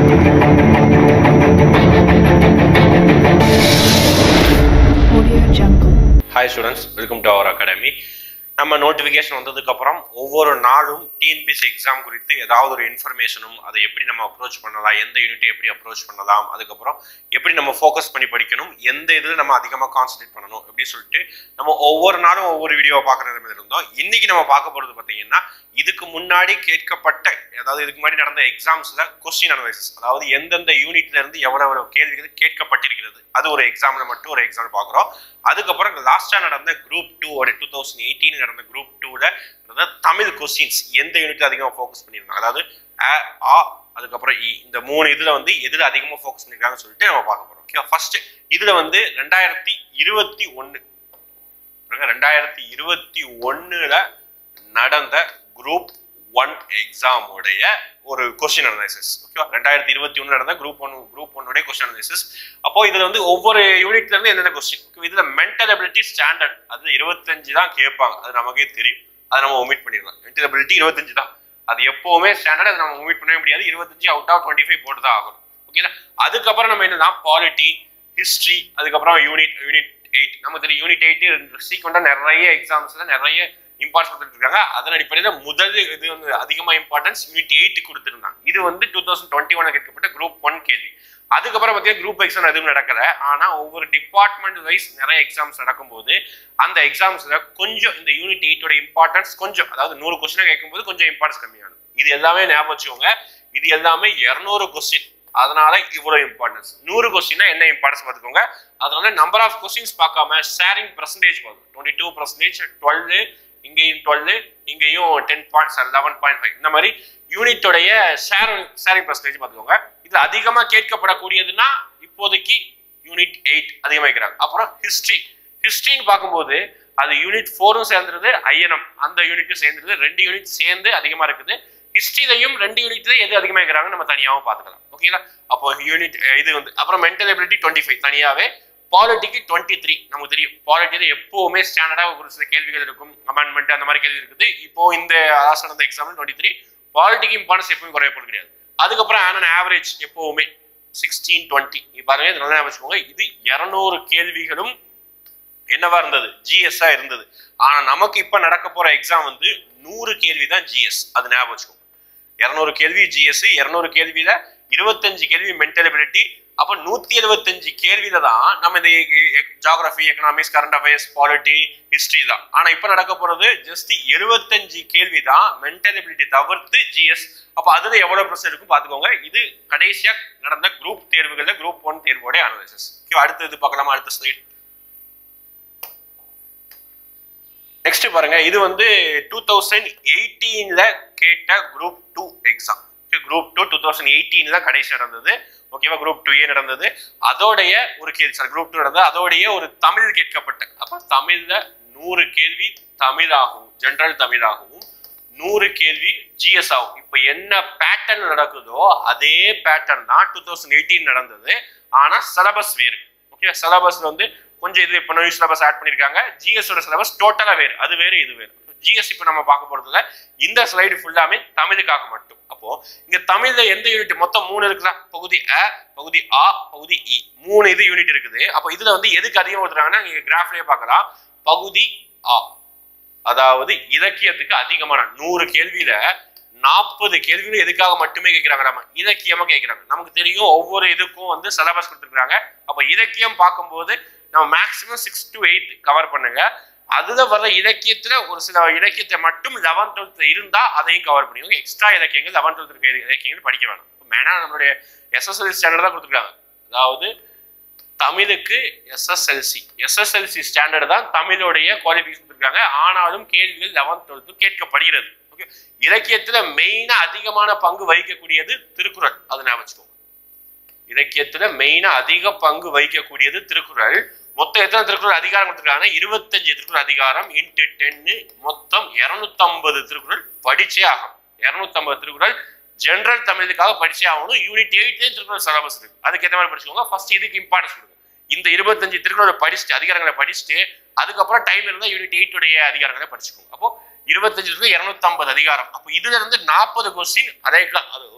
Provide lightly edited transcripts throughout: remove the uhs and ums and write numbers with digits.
Hi students, welcome to our academy. நம்ம notification வந்ததுக்கப்புறம் ஒவ்வொரு நாளும் டிஎன்பிஎஸ்சி எக்ஸாம் குறித்து ஏதாவது ஒரு இன்ஃபர்மேஷனும் அதை எப்படி நம்ம அப்ரோச் பண்ணலாம், எந்த யூனிட்டை எப்படி அப்ரோச் பண்ணலாம், அதுக்கப்புறம் எப்படி நம்ம ஃபோக்கஸ் பண்ணி படிக்கணும், எந்த இதில் நம்ம அதிகமாக கான்சன்ட்ரேட் பண்ணணும் அப்படின்னு சொல்லிட்டு நம்ம ஒவ்வொரு நாளும் ஒவ்வொரு வீடியோவை பார்க்குற மாதிரி இருந்தோம். இன்னைக்கு நம்ம பார்க்க போகிறது பார்த்தீங்கன்னா இதுக்கு முன்னாடி கேட்கப்பட்ட, அதாவது இதுக்கு முன்னாடி நடந்த எக்ஸாம்ஸில் கொஸ்டின் அனலைசிஸ், அதாவது எந்தெந்த யூனிட்ல இருந்து எவ்வளவு கேள்விகள் கேட்கப்பட்டிருக்கிறது, அது ஒரு எக்ஸாம்ல மட்டும் ஒரு எக்ஸாம் பார்க்குறோம். அதுக்கப்புறம் லாஸ்டா நடந்த குரூப் 2 2018 நடந்த குரூப் 2ல தமிழ் கொஸ்டின்ஸ் எந்த யூனிட்ல அதிகமாக ஃபோக்கஸ் பண்ணியிருந்தாங்க, அதாவது ஆ அதுக்கப்புறம் இந்த மூணு இதுல வந்து எதுல அதிகமாக ஃபோக்கஸ் பண்ணிருக்காங்கன்னு சொல்லிட்டு நம்ம பார்க்க போறோம். ஓகே, ஃபர்ஸ்ட் இதுல வந்து 2021ல நடந்த குரூப் 1 எக்ஸாம் உடைய ஒரு கொஸ்டின் அனலைசிஸ். ஓகேவா, 2021 நடந்த குரூப் 1 உடைய கொஸ்டின் அனலைசிஸ். அப்போ இதுல வந்து ஒவ்வொரு யூனிட்ல இருந்து என்னென்ன கொஸ்டின், இதுல மென்டல் எபிலிட்டி ஸ்டாண்டர்ட் அது 25 தான் கேட்பாங்க, அது நமக்கே தெரியும், அதை நம்ம ஒமிட் பண்ணிடலாம். மென்டல் எபிலிட்டி 25 தான், அது எப்பவுமே ஸ்டாண்டர்ட், அதை நம்ம ஒமிட் பண்ணவே முடியாது. 25 அவுட் ஆஃப் 25 போட்டு தான் ஆகணும். ஓகேங்களா, அதுக்கப்புறம் நம்ம என்னன்னா பாலிட்டி, ஹிஸ்டரி, அதுக்கப்புறம் யூனிட் 8. நமக்கு தெரியும் யூனிட் 8 சீக்வெண்டா நிறைய எக்ஸாம்ஸ்ல நிறைய இம்பார்ட்டன்ஸ் கொடுத்துட்டு இருக்காங்க. அதன் அடிப்படையில் முதல் இது வந்து அதிகமாக இம்பார்ட்டன்ஸ் யூனிட் 8 கொடுத்துருந்தாங்க. இது வந்து 2021 கேட்கப்பட்ட குரூப் 1 கேள்வி. அதுக்கப்புறம் பார்த்தீங்கன்னா குரூப் எக்ஸாம் எதுவும் நடக்கல. ஆனால் ஒவ்வொரு டிபார்ட்மெண்ட் வைஸ் நிறைய எக்ஸாம்ஸ் நடக்கும்போது அந்த எக்ஸாம்ஸ்ல கொஞ்சம் இந்த யூனிட் 8 இம்பார்ட்டன்ஸ் கொஞ்சம், அதாவது 100 கொஸ்டினை கேட்கும்போது கொஞ்சம் இம்பார்ட்டன்ஸ் கம்மியானது. இது எல்லாமே ஞாபகம் வச்சுக்கோங்க, இது எல்லாமே 200 கொஸ்டின், அதனால இவ்வளவு இம்பார்ட்டன்ஸ். 100 கொஸ்டின்னா என்ன இம்பார்ட்டன்ஸ் பார்த்துக்கோங்க. அதனால நம்பர் ஆஃப் கொஸ்டின்ஸ் பார்க்காம ஷேரிங் பர்சன்டேஜ் பார்க்கணும். 22%, 12, இங்கேயும் 12, இங்கேயும் 11.5, இந்த மாதிரி யூனிட்டோடைய ஷேரிங் பர்சன்டேஜ் பார்த்துக்கோங்க. இதுல அதிகமா கேட்கப்படக்கூடியதுன்னா இப்போதைக்கு யூனிட் 8 அதிகமாக இருக்கிறாங்க. அப்புறம் ஹிஸ்டரின்னு பார்க்கும்போது அது யூனிட் 4 சேர்ந்துருது, ஐஎன்எம் அந்த யூனிட்டும் சேர்ந்துருது, 2 யூனிட் சேர்ந்து அதிகமா இருக்குது. ஹிஸ்டரியிலையும் 2 யூனிட்ல எது அதிகமாக இருக்கிறாங்க நம்ம தனியாகவும் பார்த்துக்கலாம். ஓகேங்களா, அப்போ யூனிட் இது வந்து அப்புறம் மென்டல் எபிலிட்டி 25 தனியாவே, பாலிட்டிக்கு 23. நமக்கு தெரியும் பாலிட்டியில எப்பவுமே ஸ்டாண்டர்டா ஒரு சில கேள்விகள் இருக்கும், அமெண்ட்மெண்ட் அந்த மாதிரி கேள்வி இருக்குது. இப்போ இந்த லாஸ்ட் நடந்த எக்ஸாம் 23 பாலிட்டிக்கு இம்பார்ட்டன்ஸ் எப்பவும் குறையப்பட கிடையாது. அதுக்கப்புறம் ஆவரேஜ் எப்பவுமே 16, 20. பாருங்க, இது நல்லா வச்சுக்கோங்க. இது 200 கேள்விகளும் என்னவா இருந்தது, ஜிஎஸ்ஸா இருந்தது. ஆனா நமக்கு இப்ப நடக்க போற எக்ஸாம் வந்து 100 கேள்வி தான் ஜிஎஸ், அது ஞாபகம் வச்சுக்கோங்க. 200 கேள்வி ஜிஎஸ், 200 கேள்வியில 25 கேள்வி மென்டல் எபிலிட்டி. அப்போ 175 கேள்வியில தான் நம்ம இந்த geography, economics, current affairs, polity, history தான். ஆனா இப்ப நடக்க போறது ஜஸ்ட் 75 கேள்வி தான் மென்டல் எபிலிட்டி தவிர்த்து ஜிஎஸ். அப்ப அதுல எவ்வளவு பிரச்சனை இருக்கும் பாத்துக்கோங்க. இது கடைசியா நடந்த குரூப் தேர்வுகள்ல குரூப் 1 தேர்வோட அனாலிசிஸ். அடுத்து இது பார்க்கலாமா, அடுத்த ஸ்லைட். நெக்ஸ்ட் பாருங்க, இது வந்து 2018ல கேட்ட குரூப் 2 எக்ஸாம். குரூப் 2 2018 தான் கடைசி நடந்தது. ஓகேவா, குரூப் 2A நடந்தது. அதோடைய ஒரு கேள்வி, சார் குரூப் 2 நடந்தது, அதோடைய ஒரு தமிழ் கேட்கப்பட்ட, அப்ப தமிழ்ல 100 கேள்வி தமிழாகவும் ஜெனரல் தமிழாகவும் 100 கேள்வி ஜிஎஸ் ஆகும். இப்ப என்ன பேட்டர்ன் நடக்குதோ அதே பேட்டர்ன் தான் 2018 நடந்தது. ஆனா சிலபஸ் வேறு. ஓகே, சிலபஸ்ல வந்து கொஞ்சம் இது இப்போ நியூ சிலபஸ் ஆட் பண்ணிருக்காங்க. ஜிஎஸோட சிலபஸ் டோட்டலா வேறு, அது வேறு இது வேறு. ஜிஎஸ் இப்போ நம்ம பார்க்க போறதுல இந்த ஸ்லைடு ஃபுல்லாமே தமிழுக்காக மட்டும். அப்போ இங்க தமிழ்ல எந்த யூனிட், மொத்தம் 3 இருக்குதா, பகுதி அ, பகுதி ஆ, பகுதி இ, 3 இது யூனிட் இருக்குது. அப்போ இதுல வந்து எதுக்கு அதிகம் கொடுத்துறாங்கன்னா நீங்க கிராஃப்லயே பார்க்கலாம், பகுதி ஆ, அதாவது இலக்கியத்துக்கு அதிகமான 100 கேள்வியில 40 கேள்விகள் எதுக்காக மட்டுமே கேட்கிறாங்க, நம்ம இலக்கியமா கேட்கிறாங்க. நமக்கு தெரியும் ஒவ்வொரு இதுக்கும் வந்து சிலபஸ் கொடுத்துருக்காங்க. அப்போ இலக்கியம் பார்க்கும்போது நம்ம மேக்சிமம் 6 to 8 கவர் பண்ணுங்க. அதுல வர இலக்கியத்துல ஒரு சில இலக்கியத்தை மட்டும் 11th 12th இருந்தா அதையும் கவர் பண்ணிக்கோங்க. எக்ஸ்ட்ரா இலக்கியங்கள் 11th 12th இருக்க இலக்கியங்கள் படிக்க வேணும். மேனா நம்மளுடைய SSLC ஸ்டாண்டர்ட் தான் கொடுத்துருக்காங்க. அதாவது தமிழுக்கு எஸ்எஸ்எல்சி ஸ்டாண்டர்ட் தான் தமிழோடைய குவாலிஃபிகேஷன் கொடுத்துருக்காங்க. ஆனாலும் கேள்விகள் 11th 12th கேட்கப்படுகிறது. ஓகே, இலக்கியத்துல மெயினா அதிகமான பங்கு வகிக்கக்கூடியது திருக்குறள், அதை ஞாபகம் வச்சுக்கோங்க. இலக்கியத்துல மெயினா அதிக பங்கு வகிக்கக்கூடியது திருக்குறள். மொத்தம் எத்தனை திருக்குறள் அதிகாரம் கொடுத்துருக்காங்கன்னா 25 திருக்குறள் அதிகாரம் இன்ட்டு 10, மொத்தம் 250 திருக்குறள் படிச்சே ஆகும். 250 திருக்குறள் ஜெனரல் தமிழுக்காக படிச்சே ஆகணும். யூனிட் 8 திருக்குறள் சிலபஸ் இருக்கு, அதுக்கு ஏற்ற மாதிரி படிச்சுக்கோங்க. ஃபர்ஸ்ட் இதுக்கு இம்பார்ட்டன்ஸ் கொடுங்க. இந்த 25 திருக்குறளை படிச்சுட்டு அதிகாரங்களை படிச்சுட்டு அதுக்கப்புறம் டைம் இருந்தால் யூனிட் 8 உடைய அதிகாரங்களை படிச்சுக்கோங்க. அப்போ 25 250 அதிகாரம். அப்போ இதுல இருந்து 40 கொஸ்டின் அதே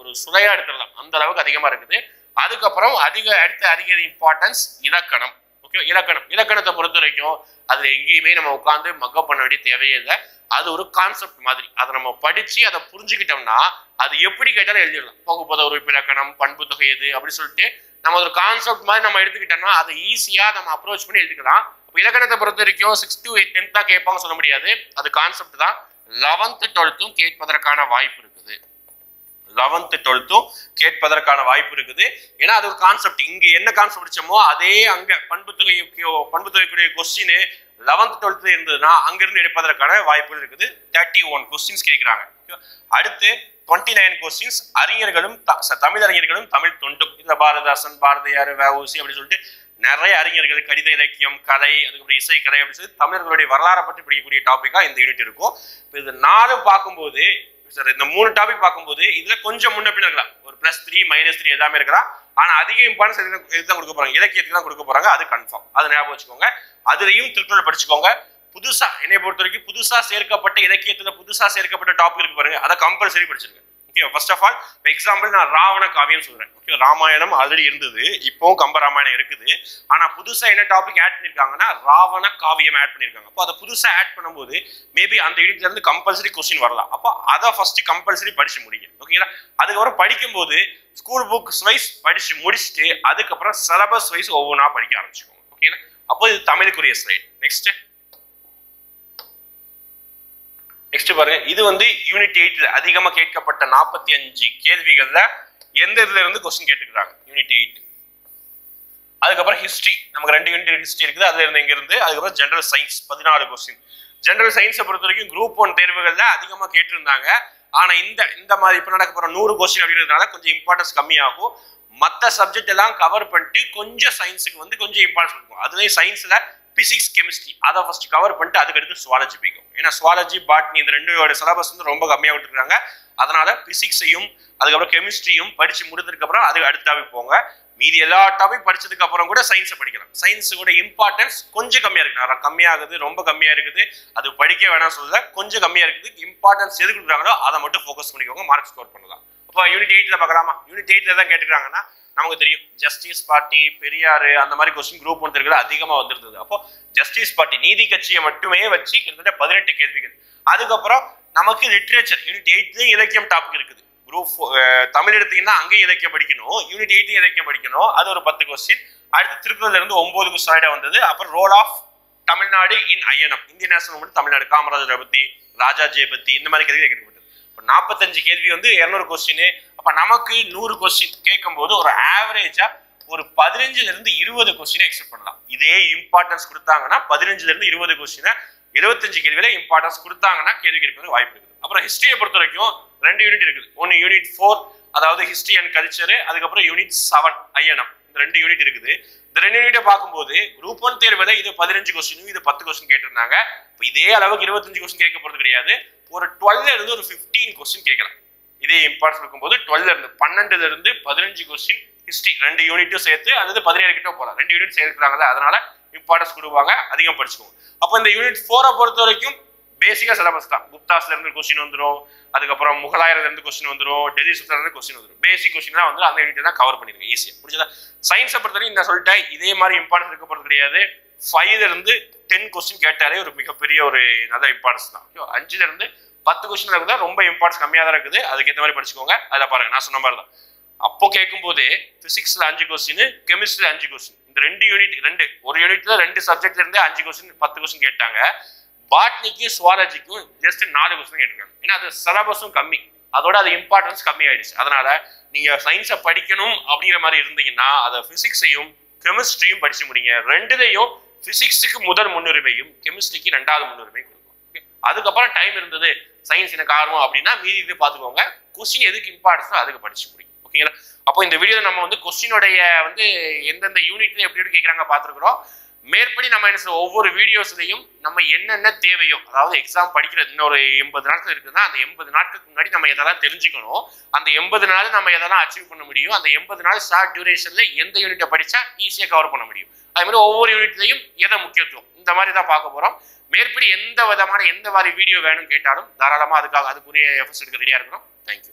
ஒரு சுளையா எடுத்துடலாம், அந்த அளவுக்கு அதிகமா இருக்குது. அதுக்கப்புறம் அதிக இம்பார்ட்டன்ஸ் இலக்கணம். ஓகே, இலக்கணத்தை பொறுத்த வரைக்கும் அதுல எங்கேயுமே நம்ம உட்காந்து மக்கப் பண்ண வேண்டிய தேவையே இல்லை. அது ஒரு கான்செப்ட் மாதிரி, அதை நம்ம படிச்சு அதை புரிஞ்சுக்கிட்டோம்னா அது எப்படி கேட்டாலும் எழுதிடலாம். பகுப்பத உறுப்பு இலக்கணம், பண்பு தொகை எது அப்படி சொல்லிட்டு நம்ம ஒரு கான்செப்ட் மாதிரி நம்ம எடுத்துக்கிட்டோம்னா அதை ஈஸியா நம்ம அப்ரோச் பண்ணி எழுதிக்கலாம். இலக்கணத்தை பொறுத்த வரைக்கும் 6 to 10 தான் கேட்பாங்க சொல்ல முடியாது, அது கான்செப்ட் தான். 11th 12th கேட்பதற்கான வாய்ப்பு இருக்குது. 11th 12th கேட்பதற்கான வாய்ப்பு இருக்குது. ஏன்னா அது ஒரு கான்செப்ட். இங்க என்ன கான்செப்ட் படிச்சோமோ அதே அங்க பண்புத்துறைக்குரிய கொஸ்டின் 11th 12th இருந்ததுன்னா அங்கிருந்து எடுப்பதற்கான வாய்ப்புகள் இருக்குது. 31 கொஸ்டின்ஸ் கேட்கிறாங்க. அடுத்து 29 கொஸ்டின்ஸ் அறிஞர்களும் தமிழறிஞர்களும் தமிழ் தொண்டும். இதுல பாரதிதாசன், பாரதியார், வ.உ.சி அப்படி சொல்லிட்டு நிறைய அறிஞர்கள், கடித இலக்கியம், கலை, அதுக்கப்புறம் இசைக்கலை அப்படின்னு சொல்லி தமிழர்களுடைய வரலாறை பற்றி படிக்கக்கூடிய டாபிக்கா இந்த யூனிட் இருக்கும். இது 4 பார்க்கும்போது இந்த 3 டாபிக் பார்க்கும்போது இதுல கொஞ்சம் முன்ன பின்ன இருக்கலாம், ஒரு +3 -3 எல்லாமே இருக்கலாம். ஆனா அதிக இம்பார்ட்டன்ஸ் இதுதான் கொடுக்க போறாங்க, இலக்கியத்துக்கு தான் கொடுக்க போறாங்க, அது கன்ஃபார்ம். அது ஞாபகம் வச்சுக்கோங்க. அதுலயும் திருக்குறள் படிச்சுக்கோங்க. புதுசா என்னை பொறுத்த வரைக்கும் புதுசா சேர்க்கப்பட்ட இலக்கியத்துல புதுசா சேர்க்கப்பட்ட டாபிக் இருக்கு பாருங்க, அதை கம்பல்சரி படிச்சிருங்க. Okay, first of all example நான் ராவண காவியம் சொல்றேன். ஓகே, ராமாயணம் ஆல்ரெடி இருந்தது, இப்போவும் கம்பராமாயணம் இருக்குது. ஆனா புதுசா என்ன டாபிக் ஆட் பண்ணிருக்காங்கன்னா ராவண காவியம் ஆட் பண்ணிருக்காங்க. அப்போ அதை புதுசா ஆட் பண்ணும்போது மேபி அந்த யூனிட்ல இருந்து கம்பல்சரி கொஸ்டின் வரலாம். அப்போ அதை ஃபர்ஸ்ட் கம்பல்சரி படிச்சு முடிங்க. ஓகேங்களா? அதுக்கப்புறம் படிக்கும்போது ஸ்கூல் புக்ஸ் வைஸ் படிச்சு முடிச்சுட்டு அதுக்கப்புறம் சிலபஸ் வைஸ் ஒவ்வொன்றா படிக்க ஆரம்பிச்சுக்கோங்க. ஓகேங்களா? அப்போ இது தமிழுக்குரிய ஸ்லைட். நெக்ஸ்ட் பாருங்க, இது வந்து யூனிட் 8 அதிகமா கேட்கப்பட்ட 45 கேள்விகள்ல எந்த இதுல இருந்து கொஸ்டின் கேட்டுக்கிறாங்க யூனிட் 8. அதுக்கப்புறம் ஹிஸ்டரி, நமக்கு 2 யூனிட் ஹிஸ்டரி இருக்குது, அதுல இருந்து எங்க இருந்து. அதுக்கப்புறம் ஜெனரல் சயின்ஸ் 14 கொஸ்டின். ஜெனரல் சயின்ஸை பொறுத்த வரைக்கும் குரூப் 1 தேர்வுகள்ல அதிகமா கேட்டிருந்தாங்க. ஆனா இந்த மாதிரி இப்ப நடக்க போற 100 கொஸ்டின் அப்படின்றதுனால கொஞ்சம் இம்பார்ட்டன்ஸ் கம்மியாகும். மற்ற சப்ஜெக்ட் எல்லாம் கவர் பண்ணிட்டு கொஞ்சம் சயின்ஸுக்கு வந்து கொஞ்சம் இம்பார்ட்டன்ஸ் கொடுக்கும். அதுலேயும் சயின்ஸ்ல பிசிக்ஸ், கெமிஸ்ட்ரி அதை ஃபர்ஸ்ட் கவர் பண்ணிட்டு அதுக்கடுத்து சுவாலஜி போய்க்கும். ஏன்னா சுவாலஜி, பாட்னி இந்த 2 சிலபஸ் வந்து ரொம்ப கம்மியாக கொடுத்துருக்காங்க. அதனால பிசிக்ஸையும் அதுக்கப்புறம் கெமிஸ்ட்ரியும் படிச்சு முடிஞ்சதுக்கு அப்புறம் அதுக்கு அடுத்த டாபிக் போங்க. மீதி எல்லா டாபிக் படிச்சதுக்கு அப்புறம் கூட சயின்ஸை படிக்கலாம். சயின்ஸோட இம்பார்ட்டன்ஸ் கொஞ்சம் கம்மியா இருக்கு, கம்மியாகுது, ரொம்ப கம்மியா இருக்குது. அது படிக்க வேணாம் சொல்ல, கொஞ்சம் கம்மியா இருக்குது. இம்பார்ட்டன்ஸ் எது கொடுக்குறாங்களோ அதை மட்டும் ஃபோக்கஸ் பண்ணிக்கோங்க, மார்க் ஸ்கோர் பண்ணலாம். அப்போ யூனிட் 8ல பார்க்கலாமா? யூனிட் 8ல தான் கேட்டுக்கிறாங்கன்னா நமக்கு தெரியும் ஜஸ்டிஸ் பார்ட்டி, பெரியாரு அந்த மாதிரி கொஸ்டின் குரூப் 1 தேர்வுகள் அதிகமா வந்திருந்தது. அப்போ ஜஸ்டிஸ் பார்ட்டி நீதி கட்சியை மட்டுமே வச்சு கிட்டத்தட்ட 18 கேள்விகள். அதுக்கப்புறம் நமக்கு லிட்ரேச்சர் யூனிட் 8 இலக்கியம் டாபிக் இருக்குது. குரூப் தமிழ் எடுத்தீங்கன்னா அங்கேயும் இலக்கியம் படிக்கணும், யூனிட் 8 இலக்கியம் படிக்கணும், அது ஒரு 10 கொஸ்டின். அடுத்து திருக்குறள்ல இருந்து 9 கொஸ்டின் வந்தது. அப்புறம் role of Tamil Nadu in INM, Indian national movement Tamil Nadu, காமராஜரை பத்தி, ராஜாஜியை பத்தி, இந்த மாதிரி கேள்வி கேட்கப்பட்டது. 45 கேள்வி வந்து 200 கொஸ்டின். அப்ப நமக்கு 100 கொஸ்டின் கேட்கும் போது ஒரு ஆவரேஜா ஒரு 15ல இருந்து 20 கொஸ்டினை எக்ஸ்பெக்ட் பண்ணலாம். இதே இம்பார்ட்டன்ஸ் கொடுத்தாங்கன்னா 15ல இருந்து 20 கொஸ்டினை 75 கேள்வியில இம்பார்ட்டன்ஸ் கொடுத்தாங்கன்னா கேள்வி கேட்பது வாய்ப்பு இருக்குது. அப்புறம் ஹிஸ்டரியை பொறுத்த வரைக்கும் 2 யூனிட் இருக்குது. ஒன்னு யூனிட் 4 அதாவது ஹிஸ்டரி அண்ட் கல்ச்சர், அதுக்கப்புறம் யூனிட் 7 ஐஎன்எம். இந்த 2 யூனிட் இருக்குது. இந்த 2 யூனிட்டை பார்க்கும்போது குரூப் 1 தேர்வுல இது 15 கொஸ்டின், இது 10 கொஸ்டின் கேட்டிருந்தாங்க. இப்போ இதே அளவுக்கு 25 கொஸ்டின் கேட்க போறது கிடையாது. ஒரு 12ல இருந்து ஒரு 15 கொஸ்டின் கேட்கலாம். இதே இம்பார்ட்டன்ஸ் இருக்கும்போது 12ல இருந்து 12ல இருந்து 15 கொஸ்டின் ஹிஸ்டரி 2 யூனிட்டும் சேர்த்து, அதாவது 17 கிட்ட போகலாம். 2 யூனிட் சேர்க்கிறாங்க, அதனால இம்பார்ட்டன்ஸ் கொடுப்பாங்க, அதிகம் படிச்சுக்கோங்க. அப்போ இந்த யூனிட் 4 பொறுத்த வரைக்கும் பேசிக்கா சிலபஸ் தான். குப்தாஸ்ல இருந்து கொஸ்டின் வந்துடும், அதுக்கப்புறம் முகலாயர்ல இருந்து கொஸ்டின் வந்துடும், டெல்லி சுல்தான்ல இருந்து கொஸ்டின் வந்துடும். பேசிக் கொஸ்டின் தான் வந்து அந்த யூனிட் தான் கவர் பண்ணிருக்கேன் ஈஸியா. புரிஞ்சதா? சயின்ஸை பொறுத்த வரைக்கும் இந்த சொல்லிட்டேன், இதே மாதிரி இம்பார்ட்டன்ஸ் இருக்க போறது கிடையாது. 5ல இருந்து 10 கொஸ்டின் கேட்டாலே ஒரு மிகப்பெரிய ஒரு நல்ல இம்பார்ட்டன்ஸ் தான். 5ல இருந்து 10 கொஸ்டின் இருக்குதா, ரொம்ப இம்பார்ட்டன்ஸ் கம்மியாக தான் இருக்குது. அதுக்கேற்ற மாதிரி படிச்சுக்கோங்க. அதில் பாருங்க, நான் சொன்ன மாதிரி தான். அப்போ கேட்கும் போது பிசிக்ஸ்ல 5 கொஸ்டின், கெமிஸ்ட்ரியில 5 கொஸ்டின். இந்த 2 யூனிட் ஒரு யூனிட்ல 2 சப்ஜெக்ட்ல இருந்து 5 கொஸ்டின் 10 கொஸ்டின் கேட்டாங்க. பாட்னிக்கு சுவாலஜிக்கும் ஜஸ்ட் 4 கொஸ்டின் கேட்டிருக்காங்க. ஏன்னா அது சிலபஸும் கம்மி, அதோட அது இம்பார்ட்டன்ஸ் கம்மி ஆயிடுச்சு. அதனால நீங்க சயின்ஸை படிக்கணும் அப்படிங்கிற மாதிரி இருந்தீங்கன்னா அதை பிசிக்ஸையும் கெமிஸ்ட்ரியும் படிச்சு முடிங்க. 2லயும் பிசிக்ஸுக்கு முதல் முன்னுரிமையும் கெமிஸ்ட்ரிக்கு 2வது முன்னுரிமை கொடுக்கும். அதுக்கப்புறம் டைம் இருந்தது சயின்ஸ் எனக்கு ஆர்வம் அப்படின்னா மீதி இது பார்த்துக்கோங்க. கொஸ்டின் எதுக்கு இம்பார்ட்டன்ஸோ அதுக்கு படிச்சு முடியும். ஓகேங்களா? அப்போ இந்த வீடியோவில் நம்ம வந்து கொஸ்டினுடைய வந்து எந்தெந்த யூனிட்ல எப்படி கேட்குறாங்க பார்த்துருக்குறோம். மேற்படி நம்ம என்ன சொல்ல, ஒவ்வொரு வீடியோஸ்லையும் நம்ம என்னென்ன தேவையோ, அதாவது எக்ஸாம் படிக்கிறது இன்னொரு 80 நாட்கள் இருக்குதுன்னா அந்த 80 நாட்களுக்கு முன்னாடி நம்ம எதெல்லாம் தெரிஞ்சுக்கணும், அந்த 80 நாள் நம்ம எதெல்லாம் அச்சீவ் பண்ண முடியும், அந்த 80 நாள் ஷார்ட் டியூரேஷன்ல எந்த யூனிட்டை படிச்சா ஈஸியாக கவர் பண்ண முடியும், அதே மாதிரி ஒவ்வொரு யூனிட்லையும் எதை முக்கியத்துவம், இந்த மாதிரி தான் பார்க்க போகிறோம். மேற்படி எந்த மாதிரி வீடியோ வேணும்னு கேட்டாலும் தாராளமாக அதுக்குரிய எஃபர்ட்ஸ் எடுக்க ரெடியாக இருக்கிறோம். தேங்க்யூ.